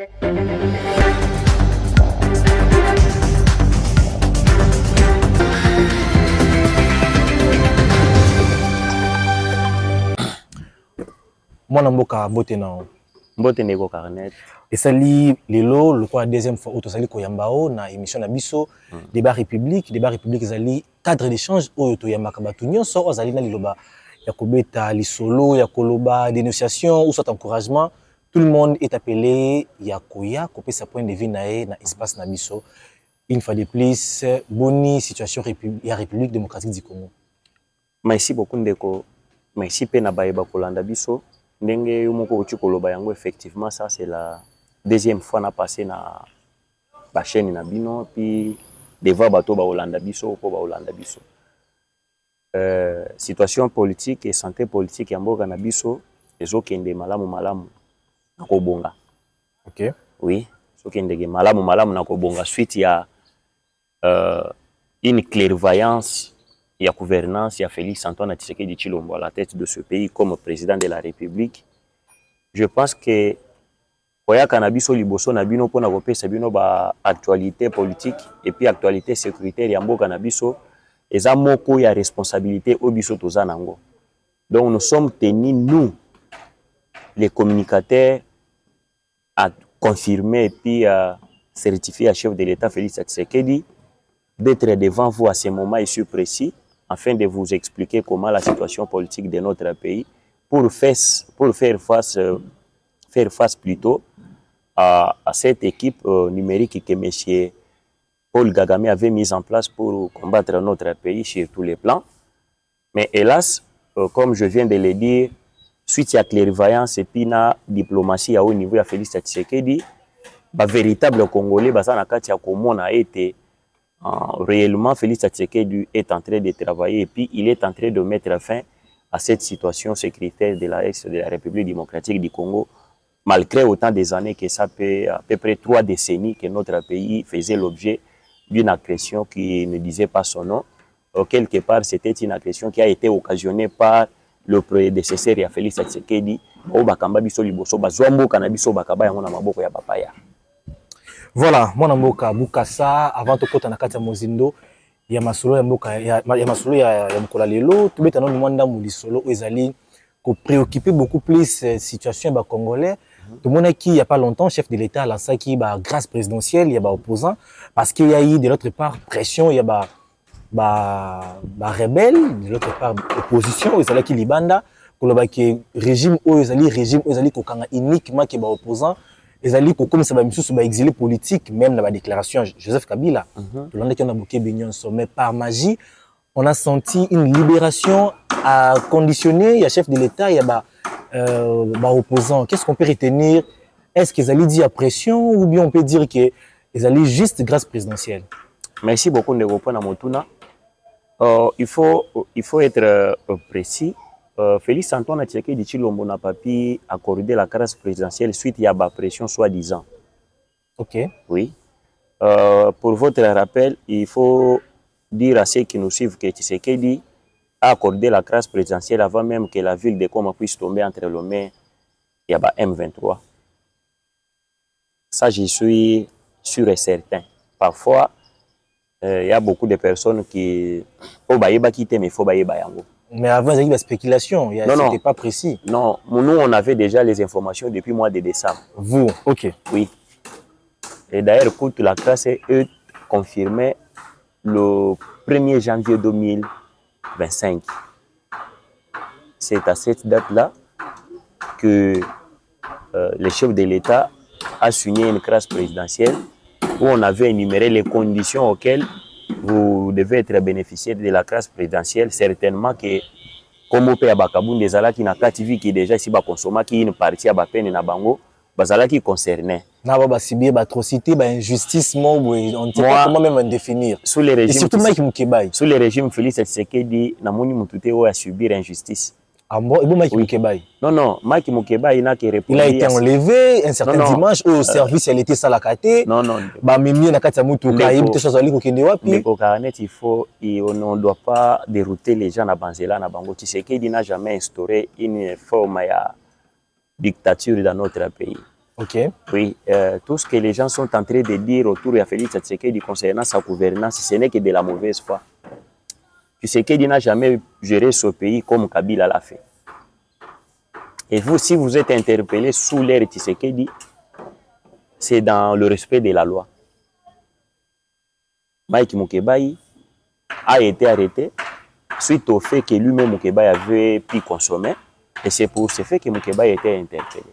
Moi, Namboka, Botenao. Mboteneko Carnet. Et ça lit Lelo, le quoi, deuxième fois, Autosali Koyambao, na émission Nabiso, débat république, Zali, cadre d'échange, Oto Yamakabatounion, sort Ozali na Liloba. Yakobeta, Lisolo, Yakoloba, dénonciation, ou soit encouragement. Tout le monde est appelé Yakoya, copé sa point de vue nae, na espace Nabiso. Une fois de plus, bonne situation la République démocratique du Congo. Merci beaucoup, Ndeko. Merci, Pena Baeba Kolanda Biso. Ndenge yomoko koloba yango, effectivement ça c'est la deuxième fois na passé na ba chaîne na bino puis devant bato ba Holanda biso ko ba Holanda biso. Situation politique et santé politique ya mboka na biso ezokende malamu na kobonga. OK. Oui, ezokende malamu na kobonga suite ya une clairvoyance. Il y a gouvernance, il y a Félix Antoine Tshisekedi Tshilombo à la tête de ce pays comme président de la République. Je pense que Koya Kanabiso Liboso Nabino pour n'avoir bino ba actualité politique et puis actualité sécuritaire Yambo Kanabiso et ça moko ya responsabilité au biso tozanango. Donc nous sommes tenus nous les communicateurs à confirmer et puis à certifier à chef de l'État Félix Tshisekedi d'être devant vous à ce moment ici précis, afin de vous expliquer comment la situation politique de notre pays, pour faire face plutôt à cette équipe numérique que M. Paul Kagame avait mise en place pour combattre notre pays sur tous les plans. Mais hélas, comme je viens de le dire, suite à clairvoyance et puis la diplomatie à haut niveau à Félix Tshisekedi, le véritable Congolais, a été réellement, Félix Tshisekedi est en train de travailler et puis il est en train de mettre fin à cette situation sécuritaire de l'Est de la République démocratique du Congo, malgré autant des années que ça fait à peu près 3 décennies que notre pays faisait l'objet d'une agression qui ne disait pas son nom. Quelque part, c'était une agression qui a été occasionnée par le prédécesseur de Félix Tshisekedi, Obakamba Biso Liboso, Bazwambo Kanabiso Bakaba Yamona Maboko ya Papaya. Voilà, moi Namboka Bukasa avant to kota na kati ya Mozindo ya masolo ya mboka ya masolo ya mkola lelo to beta no mwanda mulisolo ezali ko préoccuper beaucoup plus situation ba congolais. Tout le monde qui il y a pas longtemps chef de l'État lancé qui ba grâce présidentielle il y a ba opposant parce qu'il y a eu de l'autre part pression il y a ba rebelle de l'autre part opposition ezali ki libanda koloba ki régime ezali ko kanga uniquement ki ba opposant. Les alliés comme ça va exilé politique même dans la déclaration Joseph Kabila mais par magie on a senti une libération à conditionner il y a chef de l'État il y a opposants. Qu'est-ce qu'on peut retenir? Est-ce qu'ils allaient dire pression ou bien on peut dire que les alliés juste grâce présidentielle? Merci beaucoup de répondre à Motuna. Il faut être précis. Félix Antoine Tshisekedi Tshilombo n'a pas pu accorder la grâce présidentielle suite à la pression soi-disant. Ok. Oui. Pour votre rappel, il faut dire à ceux qui nous suivent que Tshisekedi a accordé la grâce présidentielle avant même que la ville de Goma puisse tomber entre les mains de M23. Ça, j'y suis sûr et certain. Parfois, il y a beaucoup de personnes qui faut quitter, mais il faut yango. Mais avant, il y avait des spéculations, c'était pas précis. Non, nous, on avait déjà les informations depuis le mois de décembre. Vous, ok. Oui. Et d'ailleurs, écoute, la classe est confirmée le 1er janvier 2025. C'est à cette date-là que le chef de l'État a signé une grâce présidentielle où on avait énuméré les conditions auxquelles vous devez être bénéficiaire de la grâce présidentielle. Certainement que comme au pays Bakabou des ala qui n'a pas TV qui déjà ici ba consommer qui une partie à peine na bango bazala qui concernait na ba sibier ba atrocité ba injustice on ne sait pas comment même définir sous les régimes. Et surtout Mike Mukebai sous le régime Félix Tshisekedi na moni mutute o a subir injustice. Ah bon, et bon Mike Mukebai? Non, Mike Mukebai n'a que répondu. Il a été enlevé un certain dimanche au service, elle était salakate. Non. Bah mimi na kati mutuka yibite chose ali ko kende wapi? On ne doit pas dérouter les gens à Banzela na bango. Tshisekedi n'a jamais instauré une forme de dictature dans notre pays. Ok. Oui, tout ce que les gens sont en train de dire autour de Félix Tshisekedi concernant sa gouvernance, ce n'est que de la mauvaise foi. Tshisekedi n'a jamais géré ce pays comme Kabila l'a fait. Et vous, si vous êtes interpellé sous l'ère Tshisekedi, c'est dans le respect de la loi. Mike Mukebai a été arrêté suite au fait que lui-même Mukebai avait pu consommer. Et c'est pour ce fait que Mukebai a été interpellé.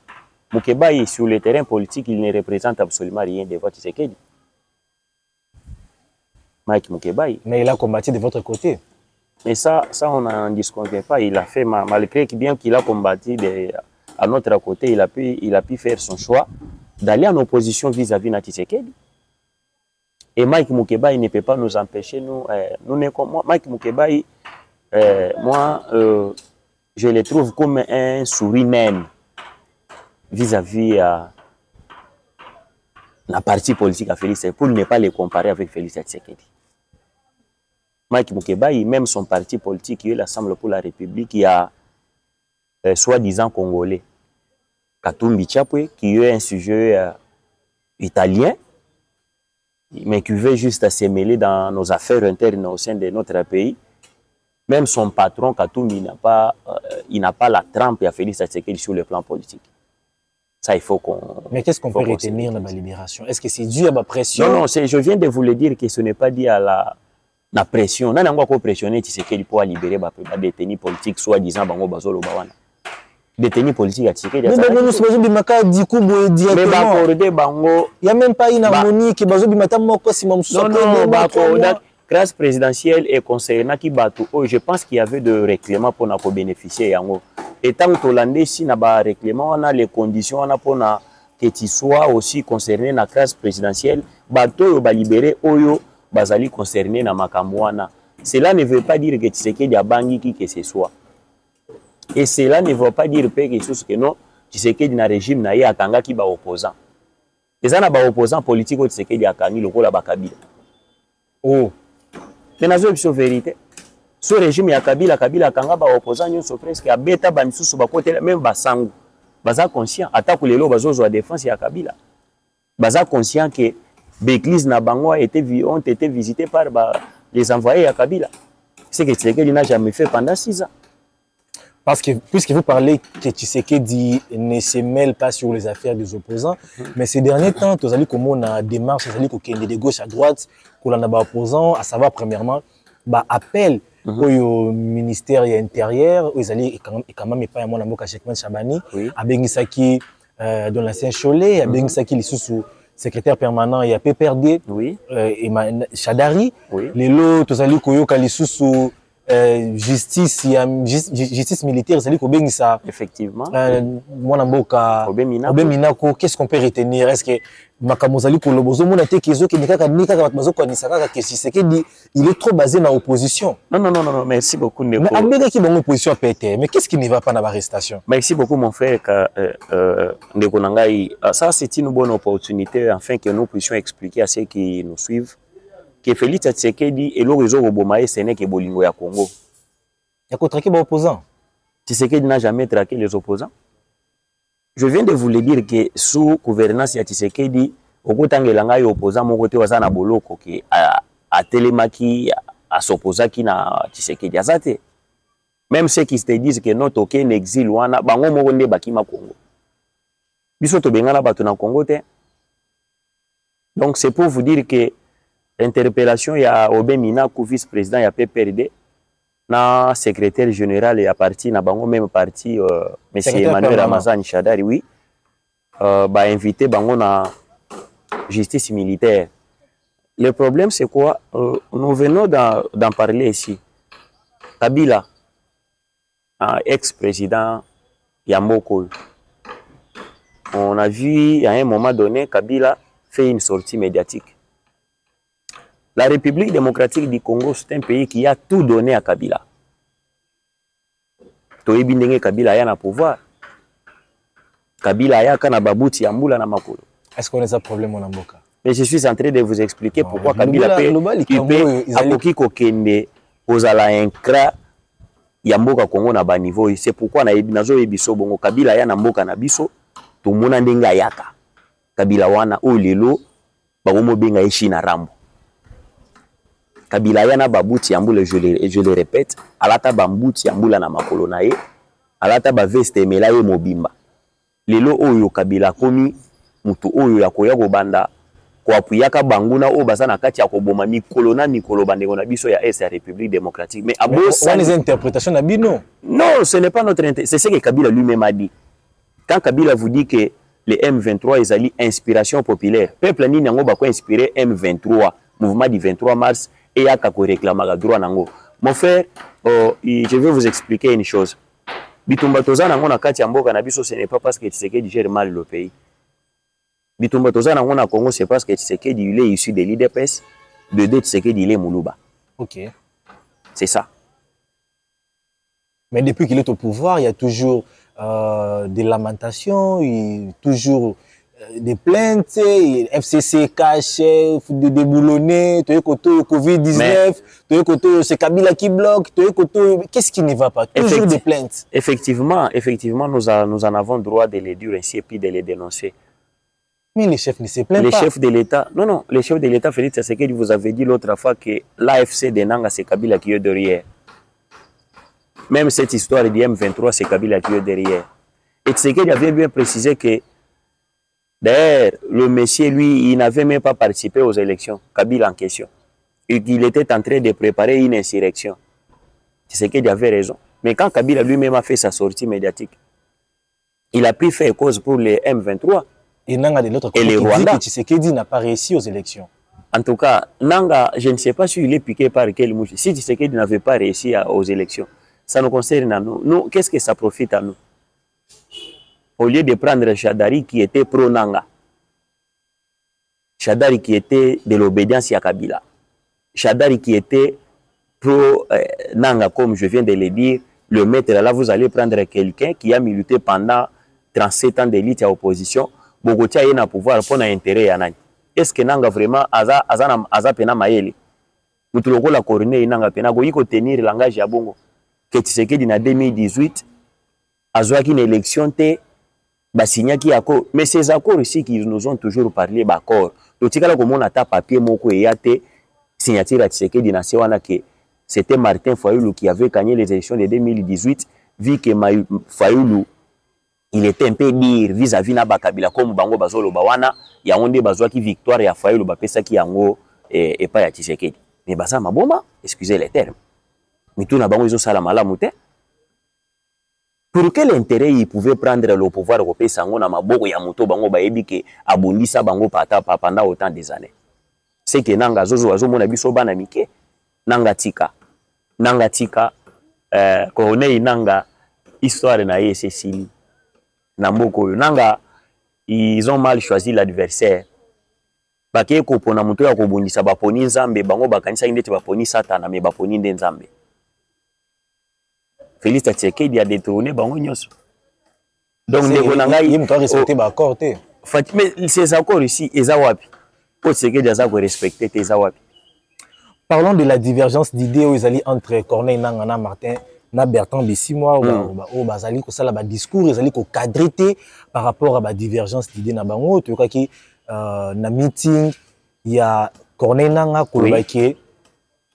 Mukebai, sur le terrain politique, il ne représente absolument rien devant Tshisekedi. Mike Mukebai. Mais il a combattu de votre côté. Mais ça on n'en disconvient pas. Il a fait, malgré que bien qu'il a combattu à notre côté, il a pu faire son choix d'aller en opposition vis-à-vis de Tshisekedi. Et Mike Mukebai ne peut pas nous empêcher, Mike Mukebai, moi, je le trouve comme un souris naine vis-à-vis la partie politique à Félix, pour ne pas les comparer avec Félix Tshisekedi. Mike Mukebai, même son parti politique, qui est l'Assemblée pour la République, qui a soi-disant congolais, Katumbi Chapwe, qui est un sujet italien, mais qui veut juste se mêler dans nos affaires internes au sein de notre pays. Même son patron, Katumbi, il n'a pas la trempe à Félix Tshisekedi sur le plan politique. Ça, il faut qu'on... Mais qu'est-ce qu'on peut retenir dans la libération? Est-ce que c'est dû à ma pression? Non, je viens de vous le dire que ce n'est pas dû à la pression. On a encore pressionné Tshisekedi pour libérer les détenus politiques, soi-disant, Bazolo Bawana. Détenus politiques à Tshisekedi. Mais il n'y a même pas une harmonie qui grâce présidentielle et concernant qui je pense qu'il y avait des règlements pour bénéficier. Et tant que Hollandais, si on a des règlements, on a les conditions, on a pour que tu sois aussi concerné dans la grâce présidentielle, bateau va libérer Oyo, bazali concerné dans Makamouana. Cela ne veut pas dire que Tshisekedi a bangi qui que ce soit. Et cela ne veut pas dire que non, Tshisekedi na régime na ye akanga ki ba opposant. Les ana ba opposant politique au Tshisekedi akangi lokola ba Kabila. Oh. Mais nazo biso vérité. Ce régime ya Kabila akanga ba opposant nyonso presque abeta ba misusu ba côté même ba sangu. Baza conscient attaque lelo bazozo a défense ya Kabila. Baza conscient que l'église na bango ont été visités par les envoyés à Kabila. C'est que Tshisekedi n'a jamais fait pendant 6 ans. Parce que, puisque vous parlez que Tshisekedi ne se mêle pas sur les affaires des opposants, mais ces derniers temps, vous allez comme on a démarche, vous allez de gauche à droite, qu'on a des opposants, à savoir premièrement, appel au ministère intérieur, vous allez quand même pas moi la Chekman Chabani, à Bengisaki dans l'ancien Cholet, à Bengisaki les sous secrétaire permanent et à PPRD, et Chadari, les lots, vous allez koyoka les sous justice militaire, c'est-à-dire qu'au ça effectivement moi Namboka Obeminako, qu'est-ce qu'on peut retenir? Est-ce que Makamozali Kolobozo mon até kezo ki nika bazo konisaka que Tshisekedi il est trop basé dans l'opposition? Non, merci beaucoup Ndeko. Mais Abega qui dans l'opposition pété, mais qu'est-ce qui ne va pas dans l'arrestation? Merci beaucoup mon frère Ndeko Nangai. Ça c'est une bonne opportunité afin que nous puissions expliquer à ceux qui nous suivent que Félix Tshisekedi et le réseau Obomaye, ce n'est que Bolingo ya Congo. Il y a traqué les opposants. Tshisekedi n'a jamais traqué les opposants. Je viens de vous le dire que sous gouvernance de Tshisekedi, au côté de l'angai opposant, mon côté was na boloko qui a télémaki à s'opposer qui na Tshisekedi azate. Même ceux qui se disent que notre aucun exil wana bango mo nde bakima Congo. Biso to bengana bato na Congo te. Donc c'est pour vous dire que l'interpellation, il y a Obemina, vice-président, il y a PPRD, na secrétaire général, il y a parti, na bango même parti, M. Emmanuel Ramazan Chadari, oui, invité bango na justice militaire. Le problème, c'est quoi? Nous venons d'en parler ici. Kabila, ex-président Yamboko, on a vu à un moment donné, Kabila fait une sortie médiatique. La République démocratique du Congo, c'est un pays qui a tout donné à Kabila. Toyebi ndenge Kabila ya na pouvoir. Kabila ya kana babuti ya mbula na makolo. Est-ce qu'on a un problème en Amboka? Mais je suis en train de vous expliquer pourquoi Kabila peut akoki kokende ozala incra ya mboka Congo na ba niveau. C'est pourquoi na nazo yebiso bongo Kabila ya na mboka na biso to mona ndenge ayaka. Kabila wana o lelo bagomo benga eshi na rambo. Kabila yana babuti yambula, je le répète, alata bambuti yambula na makolo na ye, alata ba veste mela ye mobimba. Lelo oyo Kabila komi mutu oyo ya koya kobanda ko apuyaka banguna o baza na kati ya koboma mikolo na mikolo bandeko na biso ya est ya République démocratique. Mais abosa les interprétations na bino. Non, ce n'est pas notre intérêt. C'est ce que Kabila lui-même a dit. Quand Kabila vous dit que les M23 ils allaient inspiration populaire, peuple ni nango ba ko inspirer M23, mouvement du 23 mars et ya ka ko réclamer droit nango. Mon frère, je vais vous expliquer une chose. Bitumba toza nango na kati ya mboka na biso, ce n'est pas parce que Tshisekedi gère mal le pays. Bitumba toza nango na Congo, c'est parce que Tshisekedi il est issu de l'IDPS, de Tshisekedi il est Moulouba. OK. C'est ça. Mais depuis qu'il est au pouvoir, il y a toujours des lamentations, il y a toujours des plaintes, FCC cache, de déboulonner, Covid-19, c'est Kabila qui bloque, qu'est-ce qui ne va pas? Toujours des plaintes. Effectivement, nous en avons droit de les dire ainsi et puis de les dénoncer. Mais les chefs ne se plaignent pas. Les chefs de l'État, non, les chefs de l'État, Félix Tshisekedi vous avez dit l'autre fois que l'AFC de Nanga, c'est Kabila qui est derrière. Même cette histoire du M23, c'est Kabila qui est derrière. Et Tshisekedi avait bien précisé que, d'ailleurs, le monsieur, lui, il n'avait même pas participé aux élections, Kabila en question. Et qu'il était en train de préparer une insurrection. Tshisekedi avait raison. Mais quand Kabila lui-même a fait sa sortie médiatique, il a pris fait cause pour les M23. Et Nanga de l'autre côté, les Rwandais. Tshisekedi n'a pas réussi aux élections. En tout cas, Nanga, je ne sais pas s'il est piqué par quel mouche. Si Tshisekedi n'avait pas réussi aux élections, ça nous concerne à nous. Nous, qu'est-ce que ça profite à nous? Au lieu de prendre Chadari qui était pro-Nanga, Chadari qui était de l'obédience à Kabila, Chadari qui était pro-Nanga, comme je viens de le dire, le maître là, vous allez prendre quelqu'un qui a milité pendant 37 ans d'élite à opposition, Bogotia y a un pouvoir pour un intérêt. Est-ce que Nanga vraiment aza pena maele? Mutuloko la coroner Nanga pena go yiko tenir langage ya bongo. Que Tshisekedi na 2018 azwaki une élection te basignaki accord. Mais ces accords ici qui nous ont toujours parlé d'accord. Totikala komona ta papier moko e yate signature à Tshisekedi na sewana que c'était Martin Fayulu qui avait gagné les élections de 2018 vu que Fayulu il était un peu dire vis-à-vis na Bakabila comme bango bazolo bawana ya onde bazwaki victoire ya Fayulu bapesa ki yango et pas ya Tshisekedi. Mais baza maboma, excusez les termes. Mais tout na bango izo sala malamu te. Pour quel intérêt il pouvait prendre le pouvoir européen sango na maboko ya moto bango bayebi ke abondisa bango pendant autant des années. C'est que nanga zozo azomona biso bana mike nanga tika corneille nanga histoire na yesesili. Namboko nanga ils ont mal choisi l'adversaire. Bake ko pona muto ya kobundisa baponi nzambe bango bakanisa ndete baponi satana me baponi nde nzambe. Félix Tshisekedi a détrôné bango nyonso. Donc ndeko nanga il doit respecter ba accord te. Mais ces accords ici eza wapi? Pour Tshisekedi aza ko respecter te eza wapi? Parlons de la divergence d'idées aux alliés entre Corneille Nanga na Martin na Bertrand Bisimwa au bazali ko sala ba discours ezali ko cadrer par rapport à la divergence d'idées na bango to kaki na meeting ya Corneille Nanga ko baki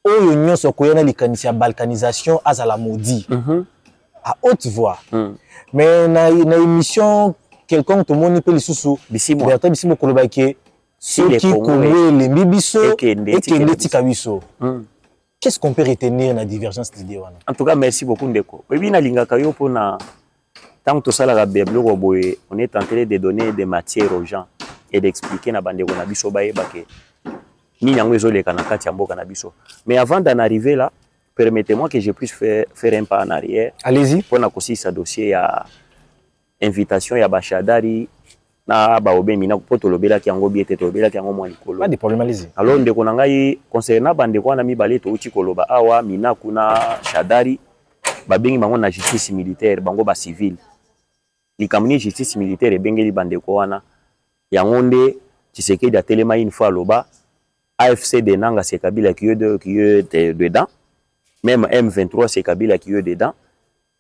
oyo nyonso ko yana likanisi ya balkanisation azala maudit à haute voix mais na émission quelconque to moni pe lisusu Bertrand Bisimwa ko baki soki Congo les bibiso et ndeti kabiso. Qu'est-ce qu'on peut retenir dans la divergence d'idées? En tout cas, merci beaucoup Ndeko. On est en train de donner des matières aux gens et d'expliquer na bandeko na biso baye bake ni nyango ezoleka na kati ya mboka na biso. Mais avant d'en arriver là, permettez-moi que je puisse faire un pas en arrière. Allez-y. Pour na kosi sa dossier ya invitation ya Bachadari na baobe mina poto lobela ki yango biete to lobela ki yango mwa likolo. Pas de problème, allez-y. Alors ndeko na ngai concernant bandeko na mibale to uti koloba awa mina kuna Shadari babengi bango na justice militaire bango ba civil. Likamuni justice militaire bengeli bandeko wana yango nde Tshisekedi a telema une fois loba AFC de Nanga c'est Kabila qui est dedans. Même M23 c'est Kabila qui est dedans.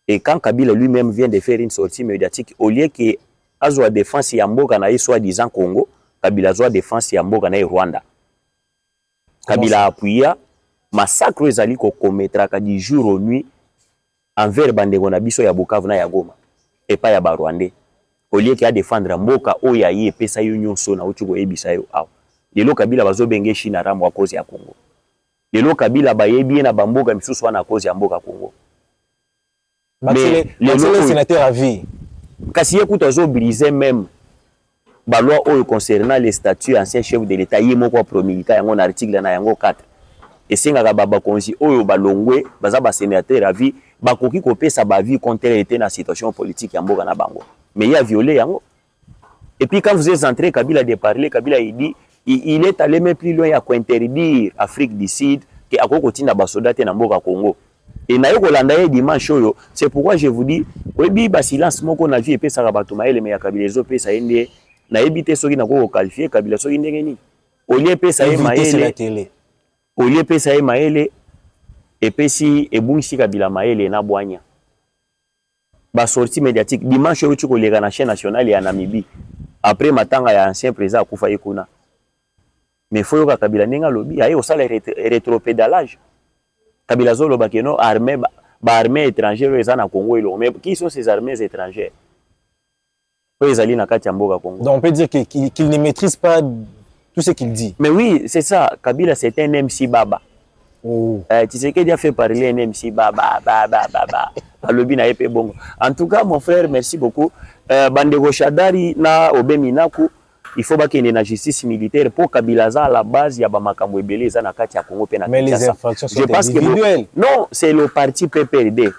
Et quand Kabila lui-même vient de faire une sortie médiatique au lieu que azwa défense ya mboka na soi-disant Congo Kabila zwa défense ya mboka na Rwanda. Kabila appuya massacre ezali ko commettre du jour au nuit envers bandeko na biso ya Bukavu na ya Goma et pas ya ba Rwandais. Au lieu qu'il y a défendre mboka oya ye pesa yo nyonso na uchuko ebisa yo aw. Lelo Kabila bazo benge China ramu a cause ya Congo. Lelo Kabila bayebi na bamboka misusu wana cause ya mboka Congo. Mais le sénateur à vie. Kasi écoute azo briser même ba loi oyo concernant les statuts ancien chef de l'état yemo ko promulguer yango na article na yango 4. Et singa baba konzi oyo balongwe baza ba sénateur à vie bakoki ko pesa ba vie contre était na situation politique ya mboka na bango. Mais il a violé yango. Et puis quand vous êtes entré Kabila de parler, Kabila il dit il est allé même plus loin à interdire Afrique du Sud que akoko tinda ba soldats na mboka Congo. Et na yoko landa dimanche oyo, c'est pourquoi je vous dis oyebi ba silence moko na vie pesa bato maele me ya Kabila zo pesa ende na ebité soki na ko qualifier Kabila soki ndenge ni. Olie pesa ye maele. Olie pesa ye maele et pesi ebungisi Kabila maele na bwanya. Ba sortie médiatique dimanche oyo tuko lega na chaîne nationale ya Namibie. Après matanga ya ancien président akufa yekuna. Mais faut yoka Kabila ninga lobi aye osala rétropédalage. Kabila zolo bakeno armée ba armée étrangère eza na Congo elo. Mais qui sont ces armées étrangères? Ezali na kati ya mboka Congo. Donc on peut dire qu'il ne maîtrise pas tout ce qu'il dit. Mais oui, c'est ça. Kabila c'est un MC Baba. Oh. Tu sais qu'il a fait parler un MC Baba. Bongo. En tout cas, mon frère, merci beaucoup. Bandego Shadari na Obeminaku, il faut qu'il y ait une justice militaire pour Kabila à la base, il y a Bamakambo Ebele, ça na kati ya Congo pena. Mais les infractions sont individuelles. Non, c'est le parti PPRD.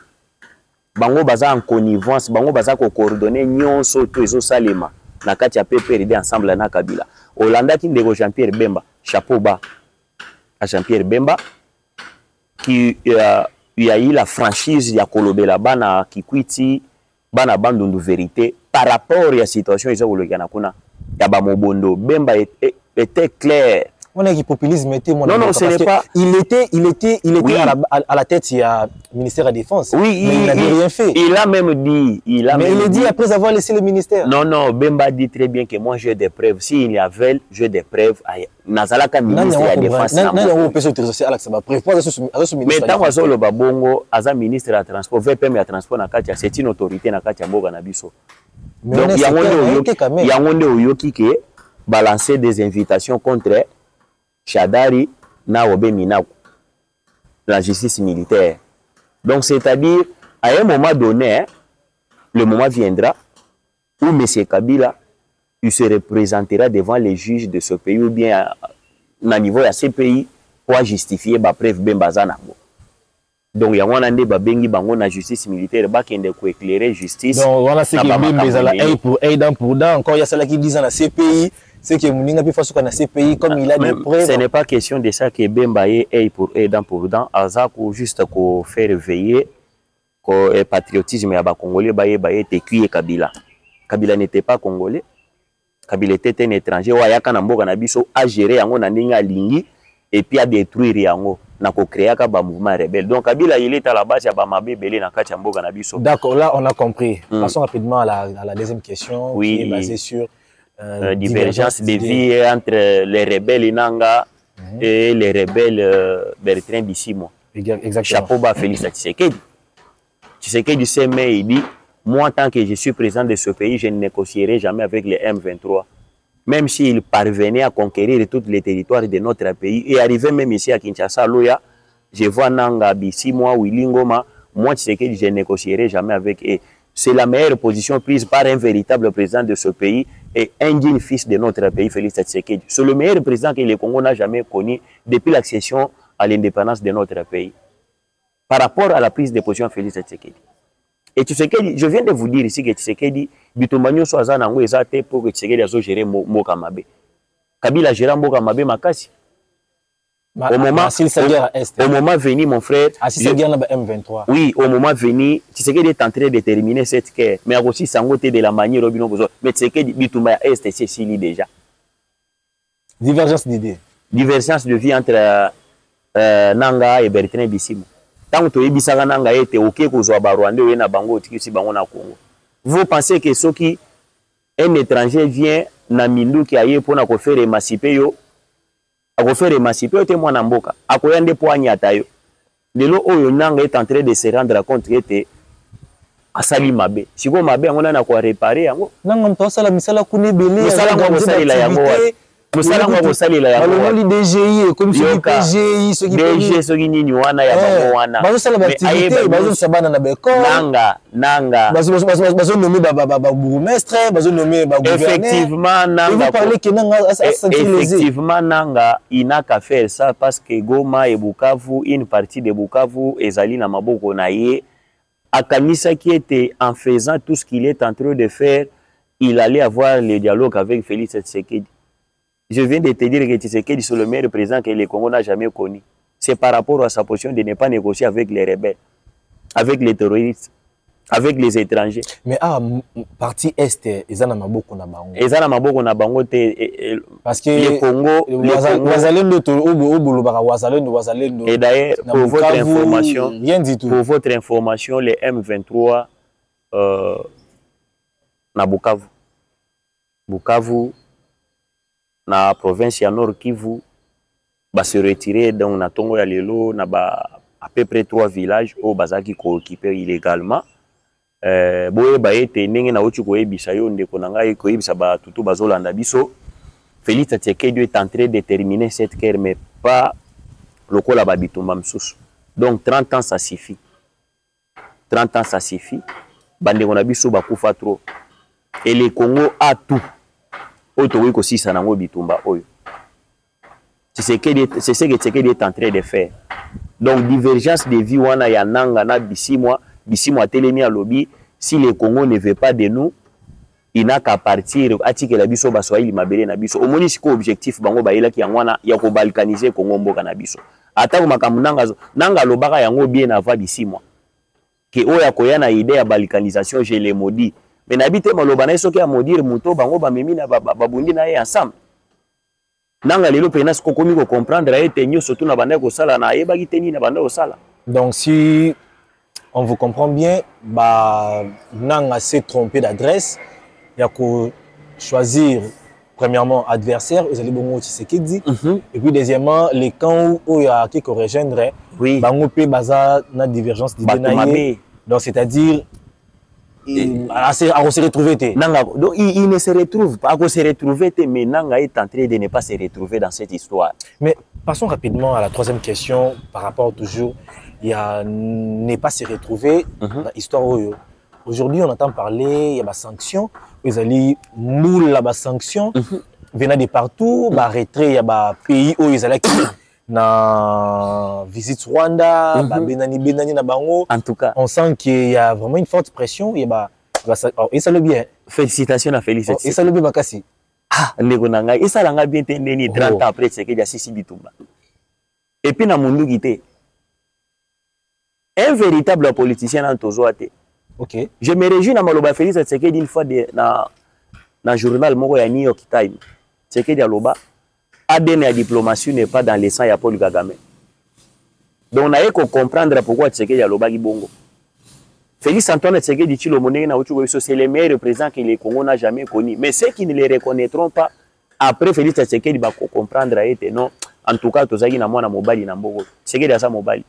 Bango baza en connivence, bango baza ko coordonner nyonso to ezo salema na kati ya PPRD ensemble na Kabila. Olanda ki ndeko Jean-Pierre Bemba, chapeau bas à Jean-Pierre Bemba qui il y a eu la franchise ya kolobela bana Kikwiti bana bandundu vérité par rapport à la situation ils ont na kuna ya ba Mobondo. Bemba était clair. On a qui populisme était mon non, ce n'est pas. Il était oui. à la tête, il y a ministère de la Défense. Oui, mais il n'avait rien fait. Il a même dit. Il dit après avoir laissé le ministère. Non, Bemba dit très bien que moi j'ai des preuves. S'il y avait, j'ai des preuves. Nazalaka ministre de la Défense. Mais tant que le Babongo, Aza ministre de la Transport, VPM ya transport na katia, c'est une autorité na katia mboga na biso. Donc il y a un oyoki ke balancer des invitations contre Shadari na Obeminaku, la justice militaire. Donc, c'est-à-dire, à un moment donné, le moment viendra où M. Kabila il se représentera devant les juges de ce pays ou bien à niveau de ce pays pour justifier la preuve Bembazana. Donc, il y a un ande babengi bango na justice militaire bakende ko éclairer justice. Donc, voilà ce qui est Bembazala pour dent encore il y a cela qui disent dans la CPI. C'est que Mouninga peut faire ce qu'on a ces pays comme il a des preuves. Ce n'est pas question de ça que Bemba est pour dent. Azako juste pour faire veiller que le patriotisme ya ba Congolais baye te cuire Kabila. Kabila n'était pas congolais. Kabila était un étranger. Wayaka na mboka na biso a gérer yango na ndinga lingi et puis a détruire yango na ko créer ka ba mouvement rebelle. Donc Kabila il est à la base ya ba mabebele na kati ya mboka na biso. D'accord, là on a compris. Passons rapidement à la deuxième question oui. Qui est basée sur divergence de vie entre les rebelles Inanga et les rebelles Bertrand Bissimo. Exactement. Chapeau bas Félix Tshisekedi. Tshisekedi sait mais il dit moi tant que je suis président de ce pays je ne négocierai jamais avec les M23. Même s'ils parvenaient à conquérir tous les territoires de notre pays et arriver même ici à Kinshasa Loya, je vois Nanga Bissimo Wilingoma, moi Tshisekedi je ne négocierai jamais avec eux. C'est la meilleure position prise par un véritable président de ce pays et un digne fils de notre pays, Félix Tshisekedi. C'est le meilleur président que le Congo n'a jamais connu depuis l'accession à l'indépendance de notre pays. Par rapport à la prise de position de Félix Tshisekedi. Et Tshisekedi, je viens de vous dire ici que Tshisekedi, Bitumbanyo Soazanango ezate pour que Tshisekedi a géré Mboka Mabe. Kabila géré Mboka Mabe Makasi. Au moment venu, mon frère. M23. Oui, au moment venu, Tshisekedi est en train de terminer cette guerre. Mais aussi, Sangote de la manière. Mais Tshisekedi, Bitumba Est, c'est Sili déjà. Divergence d'idées. Divergence de vie entre Nanga et Bertrand Bissimo. Tant que Bissaga Nanga était OK pour Zoaba Rwanda ou na Bango, Bango na Congo. Vous pensez que ce qui un étranger vient na minduki aye pona ko faire émanciper yo ako faire émanciper yo te mwana mboka akoya nde po anyata yo lelo oyo nanga est en train de se rendre compte que asali mabe siko mabe yango na ko réparer yango nanga mto sala misala kune belé misala ngo salila yango musala ngo salila yango baloli DGI comme si PGI ce qui DG ce qui nini wana ya bango wana bazo sala ba activité bazo sabana na beko nanga bazo nommer ba bourgmestre bazo nommer ba gouverneur effectivement nanga vous parlez que nanga effectivement nanga il n'a qu'à faire ça parce que Goma et Bukavu une partie de Bukavu ezali na maboko na ye akanisa qui était en faisant tout ce qu'il est en train de faire il allait avoir le dialogue avec Félix Tshisekedi. Je viens de te dire que Tshisekedi est le meilleur président que le Congo n'a jamais connu. C'est par rapport à sa position de ne pas négocier avec les rebelles, avec les terroristes, avec les étrangers. Mais partie Est, ils en ont beaucoup na bango. Ils en ont beaucoup na bango parce que le Congo, et d'ailleurs, pour votre information, rien du tout. Pour votre information, les M23 na Bukavu. Bukavu na province ya Nord Kivu ba se retirer donc na tongo ya lelo na ba à peu près 3 villages au bazaki ko occuper illégalement boye ba ete ndenge na ochi ko ebisa yo ndeko na ngai ko ebisa ba tutu bazolanda biso Félix Tshisekedi est en train de terminer cette guerre mais pas lokola ba bitumba msusu donc 30 ans ça suffit 30 ans ça suffit bandeko na biso bakufa trop et le Congo a tout auto ko sisa nango bitumba oyo c'est ce que Tshisekedi est en train de faire donc divergence de vie wana ya nanga na bisimwa telemi à lobby si le Congo ne veut pas de nous il n'a qu'à partir atike la biso baswahili mabele na biso omoni siko objectif bango bayela ki yangwana ya ko balkaniser Congo mboka na biso atako makambu nanga lobaka yango bien avant bisimwa ke oya koya na idée ya balkanisation je les maudis. Mais n'habite maloba na soki ya modire muto bango ba memi na babundi na ye ensemble. Nanga lelo pena siko komi ko comprendre ete nyo surtout na banda ko sala na yeba kiteni na banda ko sala. Donc si on vous comprend bien, nanga s'est trompé d'adresse, il y a ko choisir premièrement adversaire, ils allaient bongo Tshisekedi et puis deuxièmement les camps où il y a qui ko rejoindre bango pe baza na divergence d'idées na ye. Donc c'est-à-dire il se retrouver. Donc il ne se retrouve pas. Il se retrouver, mais Nanga est en train de ne pas se retrouver dans cette histoire. Mais passons rapidement à la troisième question par rapport toujours. Il y a ne pas se retrouver dans l'histoire. Aujourd'hui, on entend parler, il y a des sanctions. Ils allaient mouler la sanction venant de partout. Retrait, il y a des pays où ils allaient na visite Rwanda, Benani na bango. En tout cas, on sent qu'il y a vraiment une forte pression. Et ça le bien. Félicitations à Félix. Et ça le bien bakasi. Ah, negonanga. Et ça l'a bien tenu 30 ans après c'est qu'il y a Sisi Bitumba. Et puis na mundu gité. Un véritable politicien dans Tozoate. OK. Je me réjouis na maloba Félix Tshisekedi une fois na journal moko ya New York Times. Tshisekedi aloba ADN la diplomatie n'est pas dans le sang de Paul Kagame. Donc on a qu'à comprendre pourquoi Tshisekedi a l'obagi bongo. Félix Antoine Tshisekedi c'est le meilleur président que le Congo n'a jamais connu. Mais ceux qui ne les reconnaîtront pas, après Félix Tshisekedi va comprendre non. En tout cas, Tozagi na mwana mobali na mbogo. Tshisekedi a sa mobali.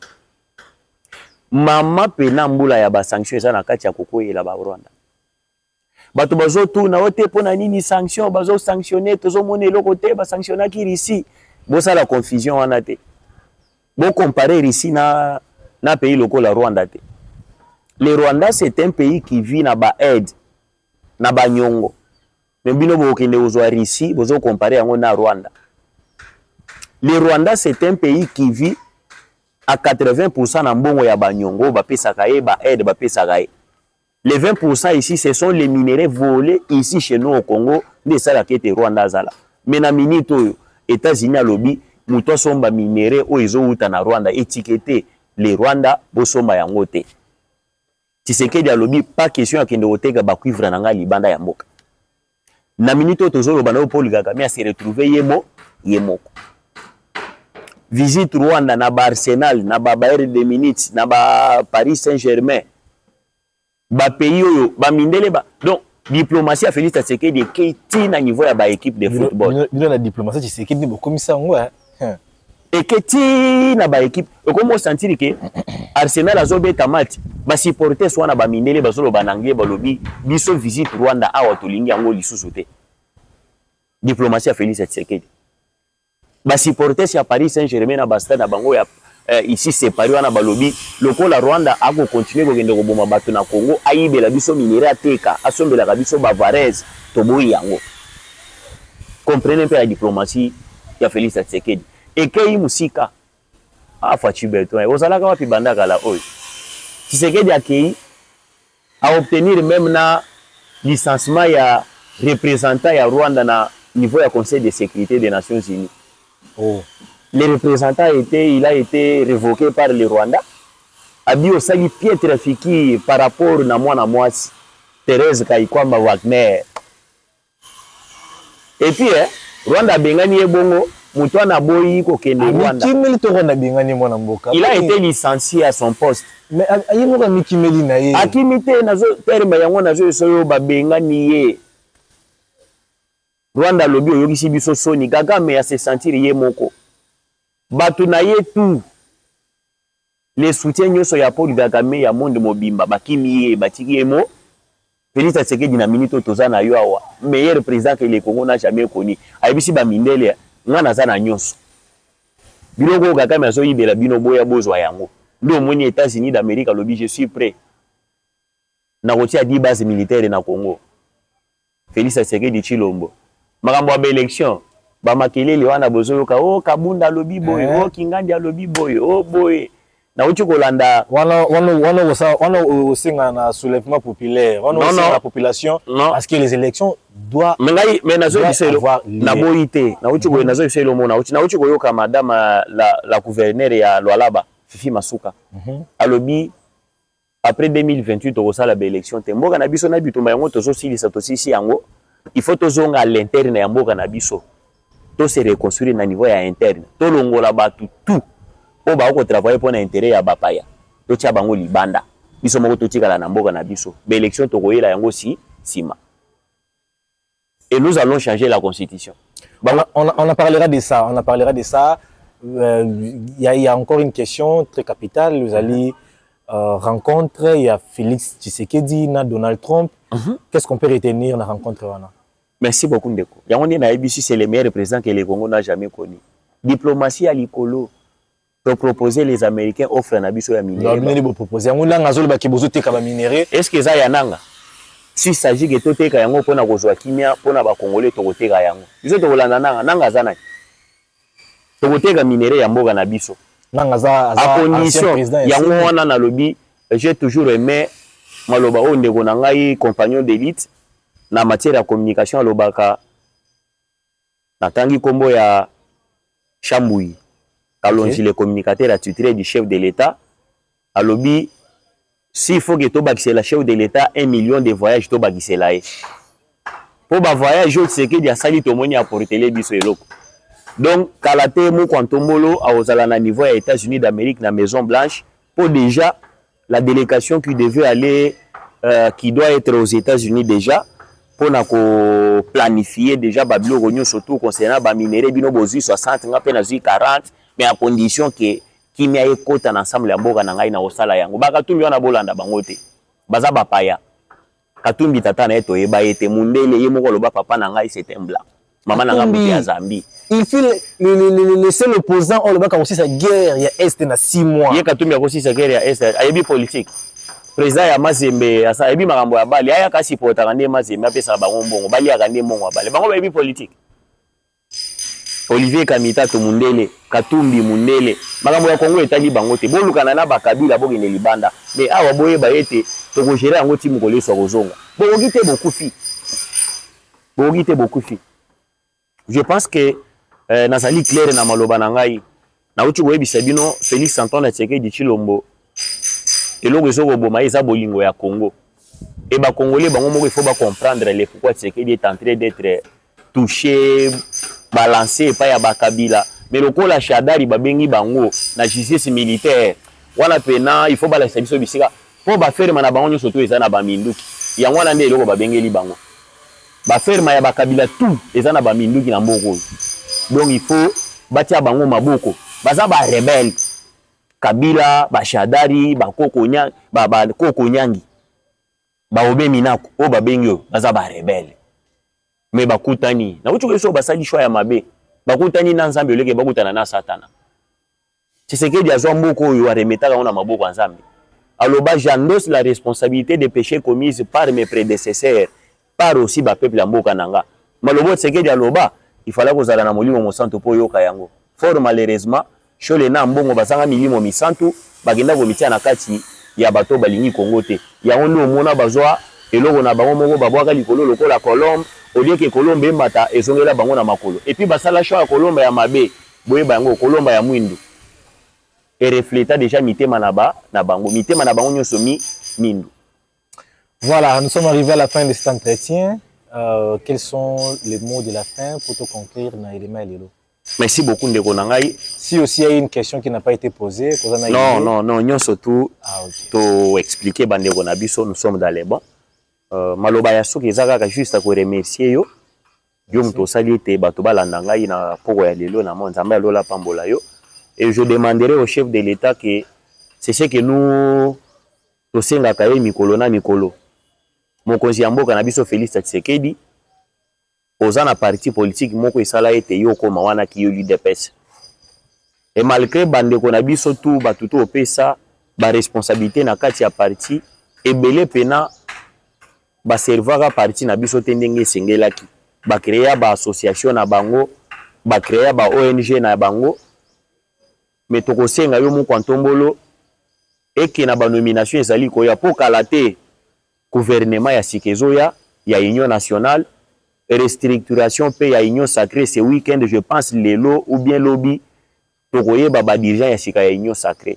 Mama pena mbula ya ba sanction ça na kati ya koko et la ba Rwanda. Bato bazo tout na ote pona nini sanction bazo sanctionner tozo mone lo côté ba sanctionner ki ici bo ça la confusion wana te bon comparer ici na pays local la Rwanda te le Rwanda c'est un pays qui vit na ba aide na ba nyongo mais bino bo kende ozwa ici bozo comparer yango na Rwanda le Rwanda c'est un pays qui vit à 80% na mbongo ya ba nyongo ba pesa kaye ba aide ba pesa kaye. Les 20% ici, ce sont les minéraux volés ici chez nous au Congo, de ça qui était Rwanda zala. Mais na minito États-Unis à lobby, muto somba minéraux o izo uta na Rwanda étiqueté les Rwanda bo somba yango te. Tshisekedi à lobby pas question ya kende oteka ba cuivre na nga libanda ya mboka. Na minito tozolo bana Paul Kagame a se retrouver yemoko. Visite Rwanda na ba Arsenal, na ba Bayern de Munich, na ba Paris Saint-Germain. Ba pays oyo ba mindele ba donc diplomatie ya Félix Tshisekedi eketi na niveau ya ba équipe de football. Bino na diplomatie Tshisekedi bokomisa ngo eketi na ba équipe okomo sentir que Arsenal azobeta match ba supporters wana ba mindele bazolo banangie balobi biso visite Rwanda awa tolingi yango lisusu te. Diplomatie ya Félix Tshisekedi. Ba supporters ya Paris Saint-Germain na Bastade na bango ya ici séparé wana balobi lokola Rwanda ako continuer kokende koboma bato na Congo ayibela biso minere ateka asombela biso bavarez toboyi yango. Comprenez un peu la diplomatie ya Félix Tshisekedi. Ekei musika afachi beto ozalaka wapi bandaka la oyo Tshisekedi akei a obtenir même na licenciement ya représentant ya Rwanda na niveau ya Conseil de sécurité des Nations Unies. Oh. Le représentant il a été révoqué par le Rwanda. Abi osali pied trafiqué par rapport na mwana mwasi Thérèse Kaikwamba Wagner. Et puis Rwanda bengani ebongo Mutwana boyi ko kende Rwanda. Il a été licencié à son poste. Mais ayimoka mikimeli na ye. Akimite nazo terme yango nazo soyo babengani ye. Rwanda lobi oyokisi biso soni Kagame ya se sentir ye moko. Batu na ye tout. Les soutiens nyoso ya Paul Kagame ya monde mobimba bakimi ye batiki ye mo. Félix Tshisekedi na minute tozana yo awa. Meilleur président que le Congo n'a jamais connu. Ayibisi ba mindele ngana zana nyonso. Biloko Kagame azo yibela bino boya bozwa yango. Ndo moni États-Unis d'Amérique lobi je suis prêt. Na kotia 10 bases militaires na Congo. Félix Tshisekedi Tshilombo. Makambo ya élection ba makelele wana bozoyoka o Kabunda lobi boy o Kingandi lobi boy o boy na uchi kolanda wana osinga na soulèvement populaire wana osinga la population parce que les élections doivent mais nazo biselo na boyité na uchi ko nazo biselo mona uchi na uchi koyoka madame la gouverneure ya Lualaba Fifi Masuka alobi après 2028 okosala ba élection te mboka na biso na bitumba yango tozo silisa tosisi yango il faut tozonga à l'interne ya mboka na biso to se reconstruire na niveau ya interne to longola batu tout o ba ko travailler pour l'intérêt ya bapaya to tia bango libanda biso moko to tikala na mboka na biso ba élection to koyela yango sima et nous allons changer la constitution. On en parlera de ça il y a encore une question très capitale vous allez rencontre il y a Félix Tshisekedi na Donald Trump. Qu'est-ce qu'on peut retenir dans la rencontre wana? Merci beaucoup Ndeko. Yango na ABC c'est le meilleur président que le Congo n'a jamais connu. Diplomatie à l'icolo. Pour proposer les Américains offrent na biso ya minéraux. Non, mais proposer yango langa zolo ba kibozo teka ba minéraux. Est-ce que ça yananga? Si s'agit que toteka yango pona kozwa kimia pona ba Congolais to koteka yango. Biso to kolanda nanga zana. To koteka minéraux ya mboka na biso. Nanga za à condition yango wana na lobby j'ai toujours aimé maloba o ndeko na ngai compagnon d'élite na matière ya communication alobaka natangi kombo ya Chambouyi Kalonji le communicateur attitré du chef de l'État alobi s'il faut que to bakisela chef de l'État 1 million de voyages to bakisela e po ba voyage au Tshisekedi asali to moni apporter biso eloko donc kalate mo kwantombolo a ozala na niveau ya États-Unis d'Amérique na Maison Blanche pour déjà la délégation qui devait aller qui doit être aux États-Unis déjà pour planifier déjà babilo gonyo surtout concernant ba minéraux bino bozui 60 ngape na zui 40 mais à condition que kimia ekota na ensemble ya mboka na ngai na osala yango baka tumbi wana bolanda bango te baza bapaya katumbi tata na eto eba ete mundele ye moko loba papa na ngai c'est un blanc maman na ngai ya Zambie il fait le seul opposant on le baka aussi sa guerre ya est na 6 mois ye katumbi aussi sa guerre ya est ayebi politique président ya Mazembe asa ebi makambo ya bali aya kasi potaka nde Mazembe apesa bango mbongo bali ya kande mbongo bali bango ebi politique Olivier Kamita to mundele Katumbi mundele makambo ya Kongo etali bango te bolukana na bakabila bokene libanda mais awa boye ba ete to ko gérer yango timu ko leso kozonga bokite beaucoup fi je pense que nazali clair na maloba na ngai na uti koyebisa bino Félix Antoine Tshisekedi Tshilombo eloko ezoko boma eza bolingo ya Congo et ba Congolais bango moko il faut ba comprendre le pourquoi Tshisekedi est en train d'être touché balancé pa ya bakabila mais lokola Shadari babengi bango na justice militaire wana pena il faut balasa biso bisika po ba faire mana bango nyoso to eza na ba minduki yango wana nde eloko babengeli bango baferma ya bakabila tout eza na baminduki na mboka oyo. Donc il faut batia bango maboko baza ba rebelle Kabila bashadari bakoko nyangi baobe minako o babengi oyo baza ba rebelle mais bakutani na utu keso basali choix ya mabe bakutani na nzambe oleke bakutana na satana. Tshisekedi azwa mboka oyo aremetaka na maboko ya nzambe aloba j'endosse la responsabilité des péchés commis par mes prédécesseurs par aussi ba peuple ya mboka nanga. Malobo Tshisekedi aloba il fallait kozala na molimo mosantu po yoka yango. Fort malheureusement chole na mbongo bazanga milimo misantu bagenda komitia na kati ya bato balingi Kongo te. Yango ndio omona bazwa eloko na bango moko babwaka likolo lokola Colombe au lieu que Colombe mata ezongela bango na makolo. Et puis basala choix ya Colombe ya mabe boye bango Colombe ya mwindu. Et refléta déjà mitema na bango mitema na bango nyonso mindu. Voilà, nous sommes arrivés à la fin de cet entretien. Quels sont les mots de la fin pour te conclure dans l'élément Lelo? Merci beaucoup Ndeko Nangai. Si aussi il y a une question qui n'a pas été posée, non, nous surtout to expliquer Bandeko Nabiso, nous sommes dans les bons. Maloba ya soki ezaka juste à remercier yo. Yo mto salite bato balanda ngai na poko ya lelo na mo nzambe alola pambola yo. Et je demanderai au chef de l'État que c'est ce que nous tosenga kaye mikolo na mikolo. Mokonzi ya mboka na biso Félix Tshisekedi oza na parti politique moko esala ete yo koma wana ki yo l'UDPS. Et malgré bandeko na biso tout batuto opesa ba responsabilité na kati ya parti ebele pena ba servara parti na biso tendenge sengelaki ba créer ba association na bango ba créer ba ONG na bango mais tokosenga yo moko ntombolo eke na ba nomination ezali ko ya pokala te gouvernement ya sikezoya ya union nationale restructuration pe ya union sacrée ce week-end je pense lelo ou bien lobby tokoye ba dirigeant ya sika ya union sacrée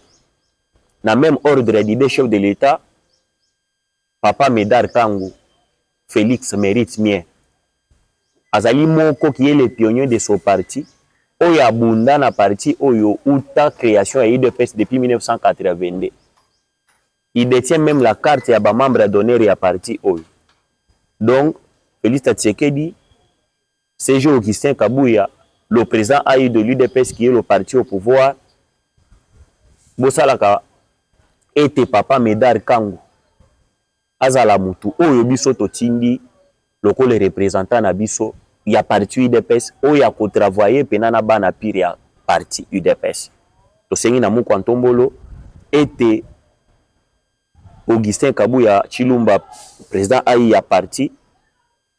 na même ordre d'idée chef de l'État Papa Médard Kangu Félix mérite bien azali moko qui est le pionnier de son parti oyo abunda na parti oyo uta création ya UDPS depuis 1982. Il détient même la carte ya ba membre d'honneur ya parti oyo. Donc Félix Tshisekedi, c'est Augustin Kabouya, le président AI de l'UDPS qui est le parti au pouvoir. Bosalaka était Papa Médard Kangu azala mutu oyo biso totindi lokole représentant na biso ya parti UDPS oyo ya ko travailler penana bana pire ya parti UDPS. To sengi na muko ntombolo était Augustin Kabouya Chilumba président AI ya parti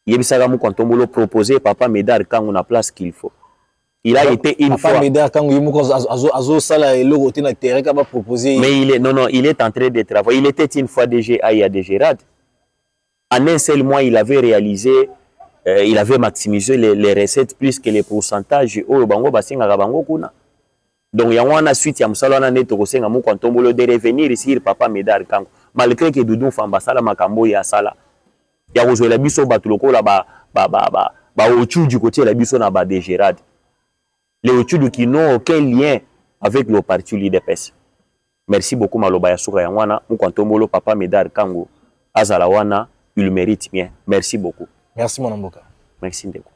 yebisaka muko ntombolo proposer Papa Médard Kangu na place qu'il faut. Il a été une fois. Papa Médard Kangu yumuko azo sala eloko te na terrain ka ba proposer. Mais il est en train de travailler. Il était une fois DG AI à DGRAD. En un seul mois, il avait réalisé, il avait maximisé les recettes plus que les pourcentages. Oh, bango basinga bango kuna. Donc, il y a une suite, il y a un neto kosenga muko ntombolo de revenir ici Papa Médard Kangu. Malgré que Doudou Famba sala makambo ya sala. Ya kozwe la biso batuloko la ba ochu du côté la biso na ba DGRAD. Les ochu qui n'ont aucun lien avec le parti l'UDPS. Merci beaucoup Maloba ya Souka Yangwana, muko ntombolo Papa Médard Kangu azala wana. Il le mérite bien. Merci beaucoup. Merci mon Mboka. Merci Ndeko.